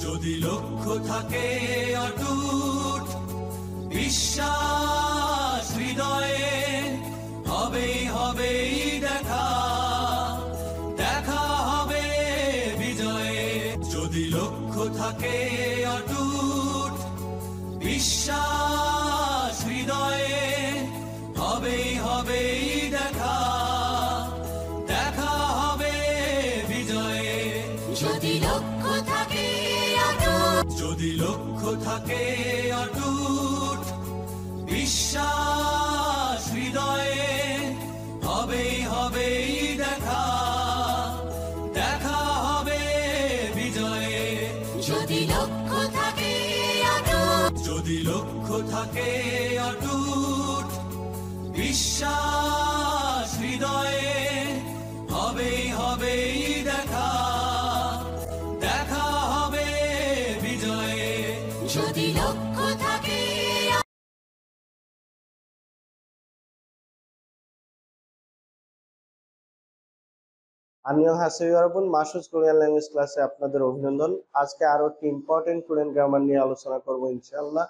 যদি লক্ষ্য থাকে অটুট বিশ্বাস হৃদয়ে, হবেই হবেই দেখা, দেখা হবে বিজয়ে। যদি লক্ষ্য থাকে অটুট বিশ্বাস হৃদয়ে, হবেই হবেই দেখা, দেখা হবে বিজয়ে। যদি লক্ষ্য থাকে অটুট, যদি লক্ষ্য থাকে অটুট বিশ্বাস হৃদয়ে, হবেই হবেই দেখা, দেখা হবে বিজয়ে। যদি লক্ষ্য থাকে অটুট, যদি লক্ষ্য থাকে অটুট বিশ্বাস হৃদয়ে, হবেই হবেই দেখা, দেখা হবে বিজয়ে। যদি লক্ষ্য থাকে 안녕하세요 여러분, মাসুদ কোরিয়ান ল্যাঙ্গুয়েজ ক্লাসে আপনাদের অভিনন্দন। আজকে আরো একটি ইম্পর্টেন্ট কোরিয়ান গ্রামার নিয়ে আলোচনা করব ইনশাআল্লাহ।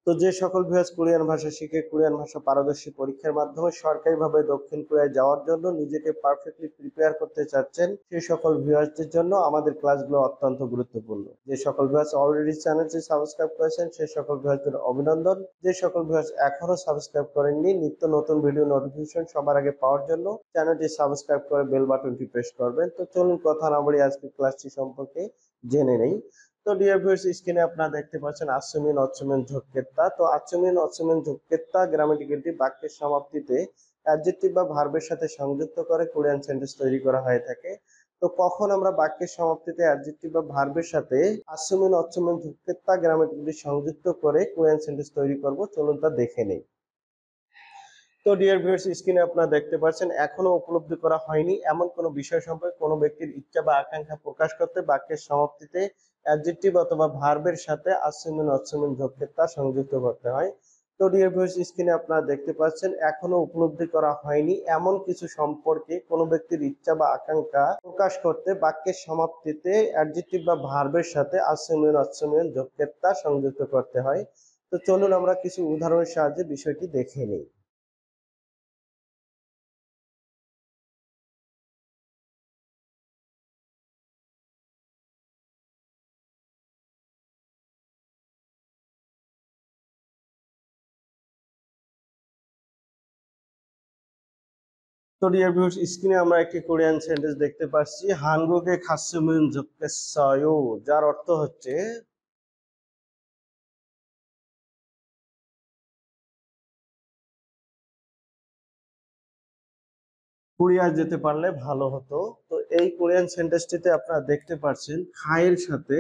তো যে সকল ভিউয়ার্স কোরিয়ান ভাষা শিখে কোরিয়ান ভাষা পারদর্শী পরীক্ষার মাধ্যমে সরকারিভাবে দক্ষিণ কোরিয়ায় যাওয়ার জন্য নিজেকে পারফেক্টলি প্রিপেয়ার করতে চাচ্ছেন, সেই সকল ভিউয়ার্সদের জন্য আমাদের ক্লাসগুলো অত্যন্ত গুরুত্বপূর্ণ। যে সকল ভিউয়ার্স অলরেডি চ্যানেলটি সাবস্ক্রাইব করেছেন সেই সকল ভিউয়ার্সদের অভিনন্দন। যে সকল ভিউয়ার্স এখনো সাবস্ক্রাইব করেননি, নিত্য নতুন ভিডিও নোটিফিকেশন সবার আগে পাওয়ার জন্য চ্যানেলটি সাবস্ক্রাইব করে বেল বাটনটি প্রেস করবেন। তো চলুন কথা না বাড়িয়ে আজকে ক্লাসটি সম্পর্কে জেনে নেই। তো ডিয়ার ভিউয়ার্স, স্ক্রিনে আপনারা দেখতে পাচ্ছেন আচ্ছুমিন অচ্ছুমিন ঝোক্কেত্তা। তো আচ্ছুমিন অচ্ছুমিন ঝোক্কেত্তা গ্রামাটিক্যালটি বাক্যের সমাপ্তিতে অ্যাডজেক্টিভ বা ভার্বের সাথে সংযুক্ত করে কোরিয়ান সেন্টেন্স তৈরি করা হয়ে থাকে। তো কখন আমরা বাক্যের সমাপ্তিতে অ্যাডজেক্টিভ বা ভার্বের সাথে আচ্ছুমিন অচ্ছুমিন ঝোক্কেত্তা গ্রামাটিক্যালটি সংযুক্ত করে কোরিয়ান সেন্টেন্স তৈরি করব, চলুন তা দেখে নেই। তো ডিয়ার ভিউয়ার্স, স্ক্রিনে আপনারা দেখতে পাচ্ছেন এখনো উপলব্ধি করা হয়নি এমন কোনো বিষয় সম্পর্কে কোনো ব্যক্তির ইচ্ছা বা আকাঙ্ক্ষা প্রকাশ করতে বাক্যের সমাপ্তিতে অ্যাডজেক্টিভ অথবা ভার্বের সাথে আচ্ছুমিন অচ্ছুমিন ঝোক্কেত্তা সংযুক্ত করতে হয়। তো ডিয়ার ভিউয়ার্স, স্ক্রিনে আপনারা দেখতে পাচ্ছেন এখনো উপলব্ধি করা হয়নি এমন কিছু সম্পর্কে কোনো ব্যক্তির ইচ্ছা বা আকাঙ্ক্ষা প্রকাশ করতে বাক্যের সমাপ্তিতে অ্যাডজেক্টিভ বা ভার্বের সাথে আচ্ছুমিন অচ্ছুমিন ঝোক্কেত্তা সংযুক্ত করতে হয়। তো চলুন আমরা কিছু উদাহরণের সাহায্যে বিষয়টি দেখে নিই। তো ডিয়ার ভিউয়ার্স, স্ক্রিনে আমরা একটি কোরিয়ান সেন্টেন্স দেখতে পাচ্ছি, হানগুকে খাসুমিন জোক্কেসয়ো, যার অর্থ হচ্ছে কোরিয়া যেতে পারলে ভালো হতো। তো এই কোরিয়ান সেন্টেন্সটিতে আপনারা দেখতে পাচ্ছেন খায়ের সাথে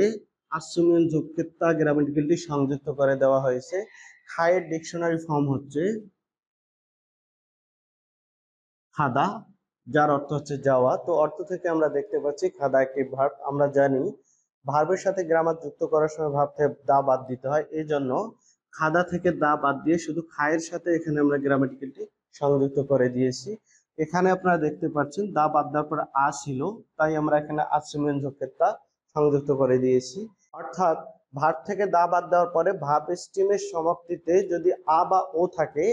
আচ্ছুমিন জোক্কেত্তা গ্রামাটিক্যালটি সংযুক্ত করে দেওয়া হয়েছে। খায়ের ডিকশনারি ফর্ম হচ্ছে খাদা, যার অর্থ হচ্ছে যাওয়া। তো অর্থ থেকে আমরা দেখতে পাচ্ছি খাদা একটি ভার্ব। আমরা জানি ভার্বের সাথে গ্রামার যুক্ত করার সময় ভার্ব থেকে দা বাদ দিতে হয়, এই জন্য খাদা থেকে দা বাদ দিয়ে শুধু খায়ের সাথে এখানে আমরা গ্রামাটিক্যালটি সংযুক্ত করে দিয়েছি। এখানে আপনারা দেখতে পাচ্ছেন দা বাদ দেওয়ার পর আ ছিল, তাই আমরা এখানে আচ্ছুমিন ঝোক্কেত্তা সংযুক্ত করে দিয়েছি। অর্থাৎ ভার্ব থেকে দা বাদ দেওয়ার পরে ভার্ব স্ট্রিমের সমাপ্তিতে যদি আ বা ও থাকে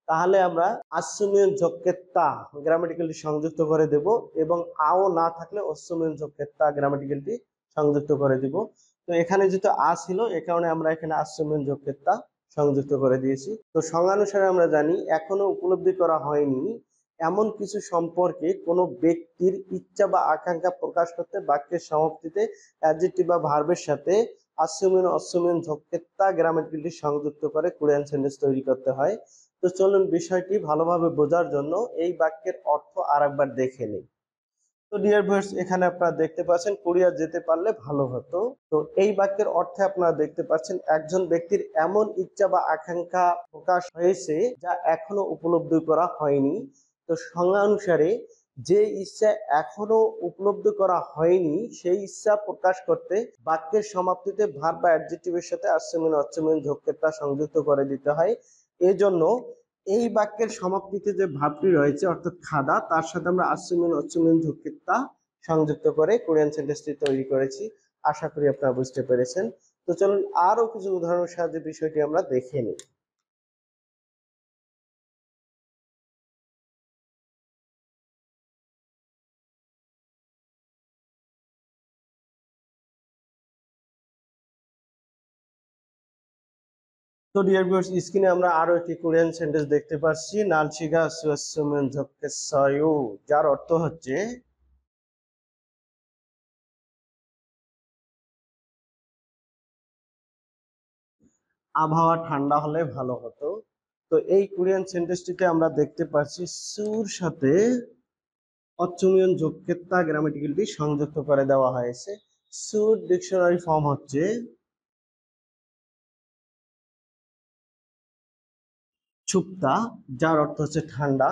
তাহলে আমরা আচ্ছুমিন ঝোক্কেত্তা গ্রামাটিক্যালটি সংযুক্ত করে দেব, এবং আও না থাকলে অচ্ছুমিন ঝোক্কেত্তা গ্রামাটিক্যালটি সংযুক্ত করে দিব। তো এখানে যেহেতু আ ছিল এ কারণে আমরা এখানে আচ্ছুমিন ঝোক্কেত্তা সংযুক্ত করে দিয়েছি। তো সংজ্ঞানুসারে আমরা জানি এখনো উপলব্ধি করা হয়নি এমন কিছু সম্পর্কে কোনো ব্যক্তির ইচ্ছা বা আকাঙ্ক্ষা প্রকাশ করতে বাক্যের সমাপ্তিতে অ্যাডজেক্টিভ বা ভার্বের সাথে আচ্ছুমিন অচ্ছুমিন ঝোক্কেত্তা গ্রামাটিক্যালটি সংযুক্ত করে কোরিয়ান সেন্টেন্স তৈরি করতে হয়। তো চলুন বিষয়টি ভালোভাবে বোঝার জন্য এই বাক্যের অর্থ আরেকবার দেখে নিই। তো ডিয়ার ভিউয়ার্স, এখানে আপনারা দেখতে পাচ্ছেন কোরিয়া যেতে পারলে ভালো হতো। তো এই বাক্যের অর্থে আপনারা দেখতে পাচ্ছেন একজন ব্যক্তির এমন ইচ্ছা বা আকাঙ্ক্ষা প্রকাশ হয়েছে যা এখনো উপলব্ধি করা হয়নি। তো সংজ্ঞা অনুসারে যে ইচ্ছা এখনো উপলব্ধি করা হয়নি সেই ইচ্ছা প্রকাশ করতে বাক্যের সমাপ্তিতে ভার্ব বা অ্যাডজেক্টিভের সাথে আচ্ছুমিন অচ্ছুমিন ঝোক্কেত্তা সংযুক্ত করে দিতে হয়। এজন্য এই বাক্যের সমাপ্তিতে যে ভাবটি রয়েছে অর্থাৎ খাদা, তার সাথে আমরা আচ্ছুমিন অচ্ছুমিন ঝোক্কেত্তা সংযুক্ত করে কোরিয়ান সেন্টেন্সটি তৈরি করেছি। আশা করি আপনারা বুঝতে পেরেছেন। তো চলুন আরো কিছু উদাহরণের সাহায্যে বিষয়টি আমরা দেখে নিই। তো ডিয়ার ভিউয়ার্স, স্ক্রিনে আমরা আরো একটি কোরিয়ান সেন্টেন্স দেখতে পাচ্ছি, নালচিগা সুয়াসুমেন ঝক্কেসায়ু, যার অর্থ হচ্ছে আবহাওয়া ঠান্ডা হলে ভালো হতো। তো এই কোরিয়ান সেন্টেন্সটিতে আমরা দেখতে পাচ্ছি সুর সাথে অচ্চমিয়ন যোগকেত্তা গ্রামাটিক্যালটি সংযুক্ত করে দেওয়া হয়েছে। সুর ডিকশনারি ফর্ম হচ্ছে চুপ্তা, যার অর্থ হচ্ছে ঠান্ডা।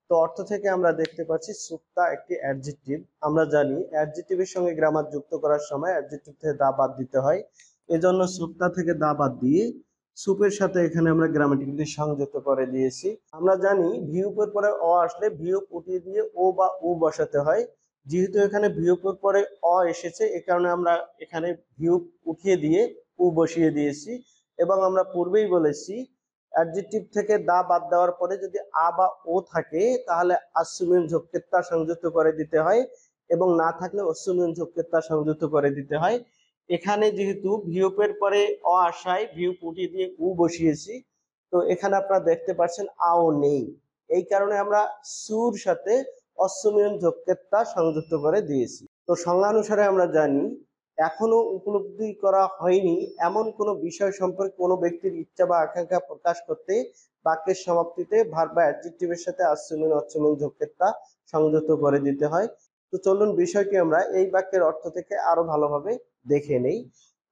তো অর্থ থেকে আমরা দেখতে পাচ্ছি সুপ্তা একটি অ্যাডজেক্টিভ। আমরা জানি অ্যাডজেক্টিভের সঙ্গে গ্রামার যুক্ত করার সময় অ্যাডজেক্টিভ থেকে দা বাদ দিতে হয়, এজন্য সুপ্তা থেকে দা বাদ দিয়ে সুপের সাথে এখানে আমরা গ্রামাটিক্যালি সংযুক্ত করে দিয়েছি। আমরা জানি ভিউপের পরে অ আসলে ভিউপ উঠিয়ে দিয়ে ও বা উ বসাতে হয়। যেহেতু এখানে ভিউপের পরে অ এসেছে, এ কারণে আমরা এখানে ভিউপ উঠিয়ে দিয়ে উ বসিয়ে দিয়েছি। এবং আমরা পূর্বেই বলেছি অ্যাডজেক্টিভ থেকে দা বাদ দেওয়ার পরে যদি আ বা ও থাকে তাহলে আশ্রমিন ঝোঁকেত্তা সংযুক্ত করে দিতে হয়, এবং না থাকলে অশ্রমিন ঝোঁকেত্তা সংযুক্ত করে দিতে হয়। এখানে যেহেতু ভিউপের পরে অ আসায় ভিউপ উঠিয়ে দিয়ে উ বসিয়েছি, তো এখানে আপনারা দেখতে পাচ্ছেন আও নেই, এই কারণে আমরা সুর সাথে অশ্রমিন ঝোঁকেত্তা সংযুক্ত করে দিয়েছি। তো সংজ্ঞানুসারে আমরা জানি এখনো উপলব্ধি করা হয়নি এমন কোনো বিষয় সম্পর্কে কোনো ব্যক্তির ইচ্ছা বা আকাঙ্ক্ষা প্রকাশ করতে বাক্যের সমাপ্তিতে ভার্ব বা অ্যাডজেক্টিভের সাথে আশ্রমিন অশ্রমিন যোগকেত্তা সংযুক্ত করে দিতে হয়। তো চলুন বিষয়টি আমরা এই বাক্যের অর্থ থেকে আরো ভালোভাবে দেখে নেই।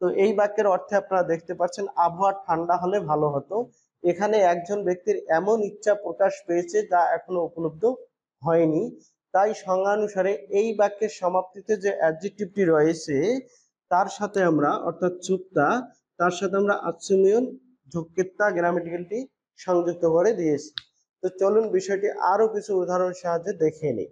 তো এই বাক্যের অর্থে আপনারা দেখতে পাচ্ছেন আবহাওয়া ঠান্ডা হলে ভালো হতো। এখানে একজন ব্যক্তির এমন ইচ্ছা প্রকাশ পেয়েছে যা এখনো উপলব্ধ হয়নি। তাই সংজ্ঞানুসারে এই বাক্যের সমাপ্তিতে যে অ্যাডজেক্টিভটি রয়েছে তার সাথে আমরা, অর্থাৎ চুক্তা, তার সাথে আমরা আশ্রমিয়ন ঝোঁকেত্তা গ্রামাটিক্যালটি সংযুক্ত করে দিয়েছি। তো চলুন বিষয়টি আরো কিছু উদাহরণের সাহায্যে দেখে নিই।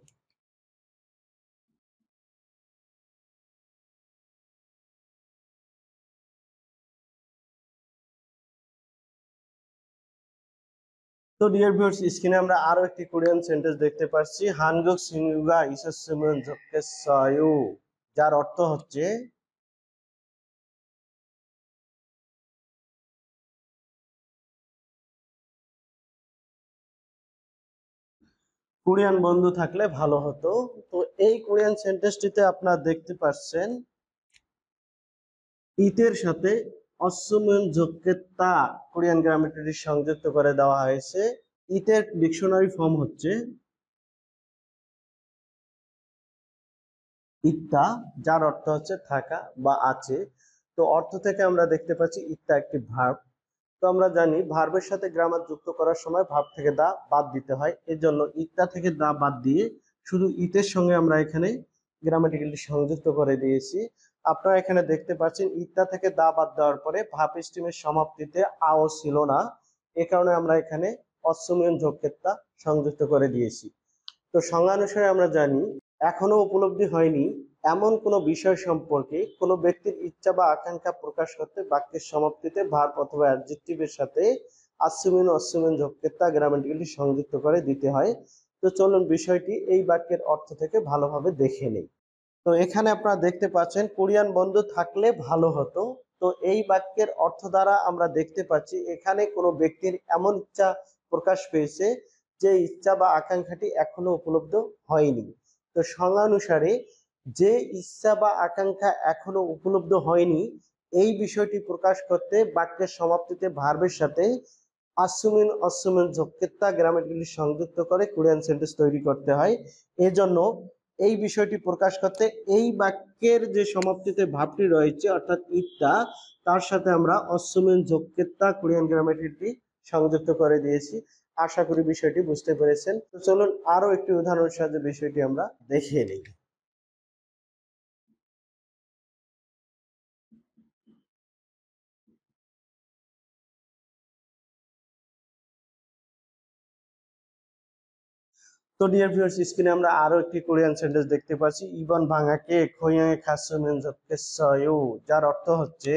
তো ডিয়ার ভিউয়ার্স, স্ক্রিনে আমরা আরো একটি কোরিয়ান সেন্টেন্স দেখতে পাচ্ছি, হানগুক সিংগুগা ইসাসুমেন ঝোঁকেসায়ু, যার অর্থ হচ্ছে কোরিয়ান বন্ধু থাকলে ভালো হতো। তো এই কোরিয়ান সেন্টেন্সটিতে আপনারা দেখতে পাচ্ছেন ইতের সাথে অশ্বমেন যোগকেত্তা কোরিয়ান গ্রামারটি সংযুক্ত করে দেওয়া হয়েছে। ইতের ডিকশনারি ফর্ম হচ্ছে ইত্তা, যার অর্থ হচ্ছে থাকা বা আছে। তো অর্থ থেকে আমরা দেখতে পাচ্ছি ইত্তা একটি ভার্ব। তো আমরা জানি ভার্বের সাথে গ্রামার যুক্ত করার সময় ভার্ব থেকে দা বাদ দিতে হয়, এর জন্য ইত্তা থেকে দা বাদ দিয়ে শুধু ইতের সঙ্গে আমরা এখানে গ্রামাটিক্যালি সংযুক্ত করে দিয়েছি। আপনারা এখানে দেখতে পাচ্ছেন ইত্তা থেকে দা বাদ দেওয়ার পরে ভার্ব স্ট্রিমের সমাপ্তিতে আও ছিল না, এ কারণে আমরা এখানে অশ্বমেয়ন যোগকেত্তা সংযুক্ত করে দিয়েছি। তো সংজ্ঞানুসারে আমরা জানি এখনো উপলব্ধি হয়নি এমন কোনো বিষয় সম্পর্কে কোনো ব্যক্তির ইচ্ছা বা আকাঙ্ক্ষা প্রকাশ করতে বাক্যের সমাপ্তিতে ভার্ব অথবা অ্যাডজেক্টিভের সাথে আশ্রমিন অশ্রমিন যোগকেত্তা গ্রামাটিক্যালি সংযুক্ত করে দিতে হয়। তো চলুন বিষয়টি এই বাক্যের অর্থ থেকে ভালোভাবে দেখে নেই। তো এখানে আপনারা দেখতে পাচ্ছেন কোরিয়ান বন্ধু থাকলে ভালো হতো। তো এই বাক্যের অর্থ দ্বারা আমরা দেখতে পাচ্ছি এখানে কোনো ব্যক্তির এমন ইচ্ছা প্রকাশ পেয়েছে যে ইচ্ছা বা আকাঙ্ক্ষাটি এখনো উপলব্ধ হয়নি। তো সংজ্ঞানুসারে যে ইচ্ছা বা আকাঙ্ক্ষা এখনো উপলব্ধ হয়নি এই বিষয়টি প্রকাশ করতে বাক্যের সমাপ্তিতে ভার্বের সাথে আশ্রমিন অশ্রমিন যোগকেত্তা গ্রামাটিক্যালি সংযুক্ত করে কোরিয়ান সেন্টেন্স তৈরি করতে হয়। এজন্য এই বিষয়টি প্রকাশ করতে এই বাক্যের যে সমাপ্তিতে ভাবটি রয়েছে অর্থাৎ ইত্তা, তার সাথে আমরা অশ্বমেন যোগকেত্তা কোরিয়ান গ্রামাটিক্যালটি সংযুক্ত করে দিয়েছি। আশা করি বিষয়টি বুঝতে পেরেছেন। তো চলুন আরো একটি উদাহরণের সাহায্যে বিষয়টি আমরা দেখিয়ে নিই। তো তো ডিয়ার ভিউয়ার্স, স্ক্রিনে আমরা আরো একটি কোরিয়ান সেন্টেন্স দেখতে পাচ্ছি, ইবন ভাঙাকে খোয়াংয়ে খাসুমেন জক্কেসয়ো, যার অর্থ হচ্ছে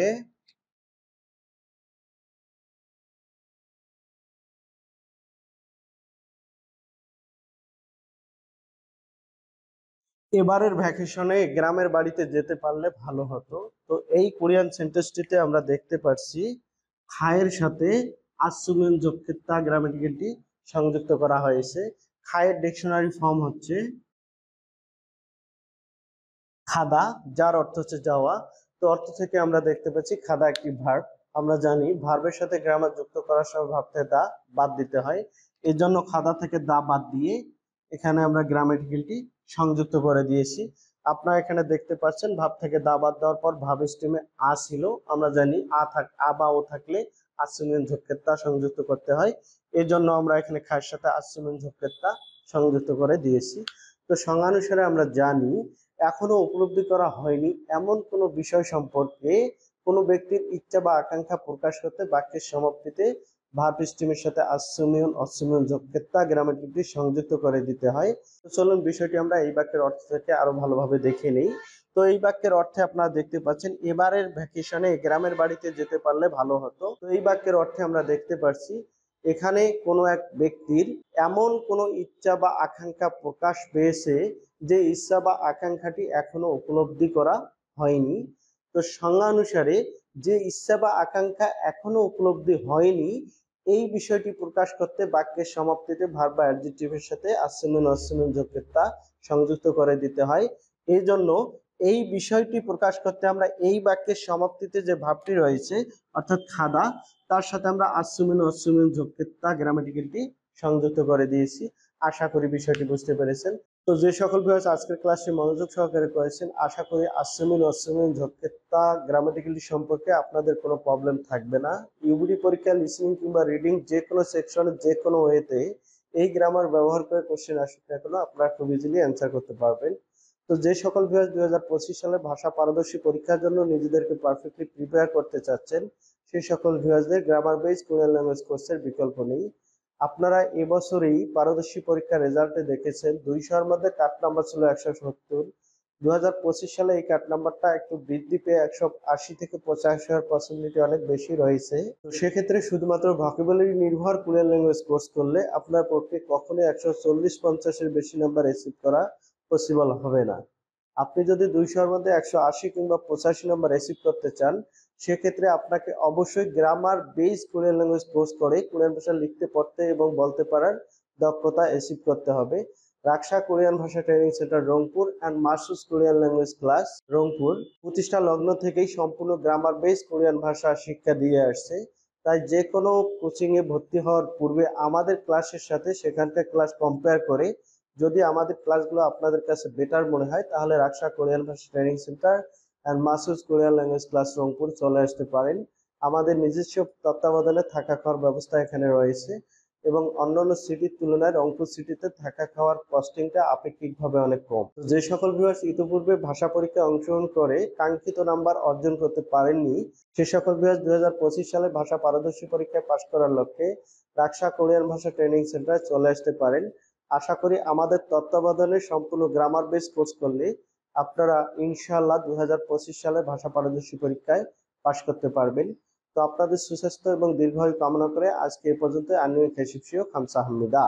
এবারের ভ্যাকেশনে গ্রামের বাড়িতে যেতে পারলে ভালো হতো। তো এই কোরিয়ান সেন্টেন্সটিতে আমরা দেখতে পাচ্ছি খায়ের সাথে আসুমেন জক্কেতা গ্রামাটিক্যালটি সংযুক্ত করা হয়েছে। খায়ের ডিকশনারি ফর্ম হচ্ছে খাদা, যার অর্থ হচ্ছে যাওয়া। তো অর্থ থেকে আমরা দেখতে পাচ্ছি খাদা একটি ভার্ব। আমরা জানি ভার্বের সাথে গ্রামার যুক্ত করার সময় ভার্ব থেকে দা বাদ দিতে হয়, এই জন্য খাদা থেকে দা বাদ দিয়ে এখানে আমরা গ্রামাটিক্যালটি সংযুক্ত করে দিয়েছি। আপনারা এখানে দেখতে পাচ্ছেন ভাব থেকে দা বাদ দেওয়ার পর ভাব স্টেমে আ ছিল। আমরা জানি আ বা ও থাকলে আসুমেন ঝক্কেতা সংযুক্ত করতে হয়, এই জন্য আমরা এখানে খায়ের সাথে আসুমেন ঝক্কেতা সংযুক্ত করে দিয়েছি। তো সংজ্ঞানুসারে আমরা জানি এখনো উপলব্ধি করা হয়নি এমন কোনো বিষয় সম্পর্কে কোনো ব্যক্তির ইচ্ছা বা আকাঙ্ক্ষা প্রকাশ করতে বাক্যের সমাপ্তিতে ভার্ব স্টিমের সাথে অসুমিয়ন জক্কেতা গ্রামাটিক্যালটি সংযুক্ত করে দিতে হয়। তো চলুন বিষয়টি আমরা এই বাক্যের অর্থ থেকে আরো ভালোভাবে দেখে নেই। তো এই বাক্যের অর্থে আপনারা দেখতে পাচ্ছেন এবারের ভ্যাকেশনে গ্রামের বাড়িতে যেতে পারলে ভালো হতো। তো এই বাক্যের অর্থে আমরা দেখতে পাচ্ছি এখানে কোনো এক ব্যক্তির এমন কোনো ইচ্ছা বা আকাঙ্ক্ষা প্রকাশ পেয়েছে যে ইচ্ছা বা আকাঙ্ক্ষাটি এখনো উপলব্ধি করা হয়নি। তো সংজ্ঞা অনুসারে যে ইচ্ছা বা আকাঙ্ক্ষা এখনো উপলব্ধি হয়নি এই বিষয়টি প্রকাশ করতে বাক্যের সমাপ্তিতে ভার্ব বা অ্যাডজেক্টিভের সাথে আসুমেন জক্কেতা সংযুক্ত করে দিতে হয়। এই জন্য এই বিষয়টি প্রকাশ করতে আমরা এই বাক্যের সমাপ্তিতে যে ভার্বটি রয়েছে অর্থাৎ খাদা, তার সাথে আমরা আসুমেন জক্কেতা গ্রামাটিক্যালটি সংযুক্ত করে দিয়েছি। আশা করি বিষয়টি বুঝতে পেরেছেন। তো যে সকল ভিউয়ার্স আজকের ক্লাসটি মনোযোগ সহকারে করেছেন, আশা করি আসুমেন জক্কেতা গ্রামাটিক্যালটি সম্পর্কে আপনাদের কোনো প্রবলেম থাকবে না। ইউবিডি পরীক্ষা লিসনিং কিংবা রিডিং যে কোনো সেকশনে যে কোনো ওয়েতে এই গ্রামার ব্যবহার করে কোশ্চেন আসুক না কেন আপনারা খুব ইজিলি অ্যান্সার করতে পারবেন। তো যে সকল ভিউয়ার্স 2025 সালে ভাষা পারদর্শী পরীক্ষার জন্য নিজেদেরকে পারফেক্টলি প্রিপেয়ার করতে চাচ্ছেন, সেই সকল ভিউয়ার্সদের গ্রামার বেস কোরিয়ান ল্যাঙ্গুয়েজ কোর্সের বিকল্প নেই। আপনারা এবছরেই পারদর্শী পরীক্ষার রেজাল্টে দেখেছেন 200-এর মধ্যে কাট নাম্বার ছিল 170। 2025 সালে এই কাট নাম্বারটা একটু বৃদ্ধি পেয়ে 180 থেকে 85 হওয়ার পসিবিলিটি অনেক বেশি রয়েছে। তো সেক্ষেত্রে শুধুমাত্র ভোকাবুলারি নির্ভর কোরিয়ান ল্যাঙ্গুয়েজ কোর্স করলে আপনার পক্ষে কখনোই 140-50-এর বেশি নাম্বার অ্যাচিভ করা পসিবল হবে না। আপনি যদি 200-এর মধ্যে 180 কিংবা 85 নাম্বার অ্যাচিভ করতে চান, সেক্ষেত্রে আপনাকে অবশ্যই grammar base Korean language course করে কোরিয়ান ভাষা লিখতে পড়তে এবং বলতে পারার দক্ষতা অ্যাচিভ করতে হবে। রাকসা কোরিয়ান ভাষা ট্রেনিং সেন্টার রংপুর অ্যান্ড মার্সুস কোরিয়ান ল্যাঙ্গুয়েজ ক্লাস রংপুর প্রতিষ্ঠা লগ্ন থেকেই সম্পূর্ণ গ্রামার বেস কোরিয়ান ভাষা শিক্ষা দিয়ে আসছে। তাই যে কোনো কোচিংয়ে ভর্তি হওয়ার পূর্বে আমাদের ক্লাসের সাথে সেখানকার ক্লাস কম্পেয়ার করে যদি আমাদের ক্লাসগুলো আপনাদের কাছে বেটার মনে হয় তাহলে রাকসা কোরিয়ান ভাষা ট্রেনিং সেন্টার অ্যান্ড মাসুস কোরিয়ান ল্যাঙ্গুয়েজ ক্লাস রংপুর চলে আসতে পারেন। আমাদের নিজস্ব তত্ত্বাবধানে থাকা খাওয়ার ব্যবস্থা এখানে রয়েছে এবং অন্যান্য সিটির তুলনায় রংপুর সিটিতে থাকা খাওয়ার কস্টিংটা আপেক্ষিকভাবে অনেক কম। যে সকল ভিউয়ার্স ইতিপূর্বে ভাষা পরীক্ষায় অংশগ্রহণ করে কাঙ্ক্ষিত নাম্বার অর্জন করতে পারেননি, সে সকল ভিউয়ার্স 2025 সালে ভাষা পারদর্শী পরীক্ষায় পাশ করার লক্ষ্যে রাকসা কোরিয়ান ভাষা ট্রেনিং সেন্টারে চলে আসতে পারেন। আশা করি আমাদের তত্ত্বাবধানে সম্পূর্ণ গ্রামার বেস কোর্স করলে আপনারা ইনশাআল্লাহ 2025 সালে ভাষা পারদর্শী পরীক্ষায় পাশ করতে পারবেন। তো আপনাদের সুস্বাস্থ্য এবং দীর্ঘায়ু কামনা করে আজকে এ পর্যন্ত। আন্নিও খামসাহামনিদা।